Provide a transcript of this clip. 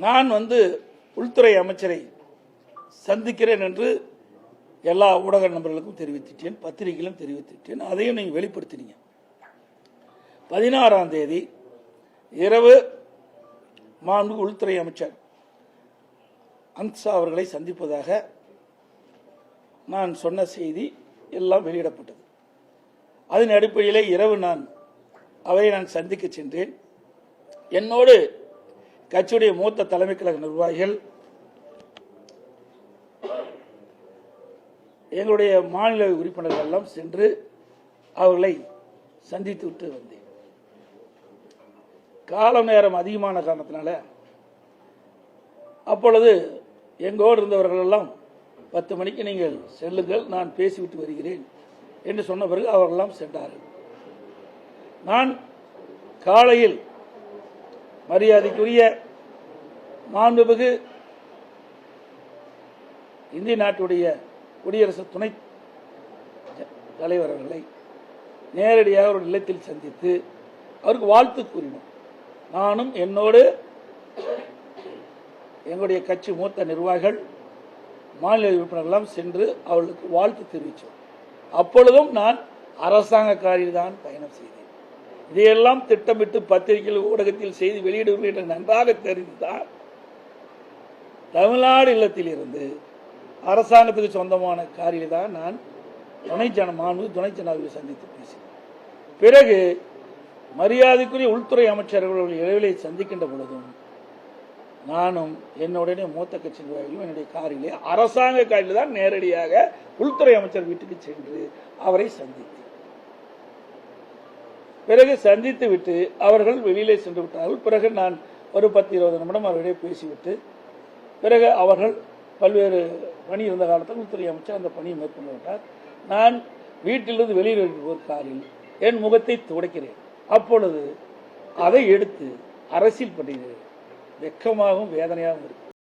நான் உள்துறை அமைச்சரை சந்திக்கிறேன் என்று எல்லா ஊடக நண்பர்களுக்கும் தெரிவித்துட்டேன், பத்திரிகையிலும் தெரிவித்துட்டேன். அதையும் நீங்கள் வெளிப்படுத்தினீங்க. 16ஆம் தேதி இரவு மாண்புமிகு உள்துறை அமைச்சர் அன்சா அவர்களை சந்திப்பதாக நான் சொன்ன செய்தி எல்லாம் வெளியிடப்பட்டது. அதன் அடிப்படையிலே இரவு அவரை நான் சந்திக்க சென்றேன். என்னோடு கட்சியுடைய மூத்த தலைமை கழக நிர்வாகிகள், எங்களுடைய மாநில உறுப்பினர்கள் எல்லாம் சென்று அவர்களை சந்தித்து விட்டு வந்தேன். காலம் நேரம் அதிகமான காரணத்தினால அப்பொழுது எங்கோடு இருந்தவர்கள் எல்லாம் 10 மணிக்கு நீங்கள் செல்லுங்கள், நான் பேசிவிட்டு வருகிறேன் என்று சொன்ன பிறகு அவர்களெல்லாம் சென்றார்கள். நான் காலையில் மரியாதைக்குரிய மாண்புமிகு இந்திய நாட்டுடைய குடியரசு துணை தலைவர் அவர்களை நேரடியாக ஒரு இல்லத்தில் சந்தித்து அவருக்கு வாழ்த்து கூறினோம். நானும் என்னோடு எங்களுடைய கட்சி மூத்த நிர்வாகிகள், மாநில உறுப்பினர்களெல்லாம் சென்று அவர்களுக்கு வாழ்த்து தெரிவித்தோம். அப்பொழுதும் நான் அரசாங்க காரில் தான் பயணம் செய்தேன். இதையெல்லாம் திட்டமிட்டு பத்திரிகையில் ஊடகத்தில் செய்தி வெளியிடுவது என்று நன்றாக தெரிந்துதான் தமிழ்நாடு இல்லத்தில் இருந்து அரசாங்கத்துக்கு சொந்தமான காரில் தான் நான் துணை ஜனாதிபதியை சந்தித்து பேசினேன். பிறகு மரியாதைக்குரிய உள்துறை அமைச்சர்கள் இடைவெளியை சந்திக்கின்ற பொழுதும் நானும் என்னுடைய மூத்த கட்சி நிர்வாகிகளும் என்னுடைய காரிலே, அரசாங்க காரில் தான் நேரடியாக உள்துறை அமைச்சர் வீட்டுக்கு சென்று அவரை சந்தித்தேன். பிறகு சந்தித்து விட்டு அவர்கள் வெளியிலே சென்று விட்டார்கள். பிறகு நான் ஒரு 10-20 நிமிடம் அவர்களிடையே பேசிவிட்டு பிறகு அவர்கள் பல்வேறு பணி இருந்த காலத்தில் உள்துறை அமைச்சர் அந்த பணியை மேற்கொண்டு விட்டார். நான் வீட்டிலிருந்து வெளியில் ஒரு காரில் என் முகத்தை துடைக்கிறேன். அப்பொழுது அதை எடுத்து அரசியல் பண்ணுகிறேன். வெக்கமாகவும் வேதனையாகவும் இருக்கு.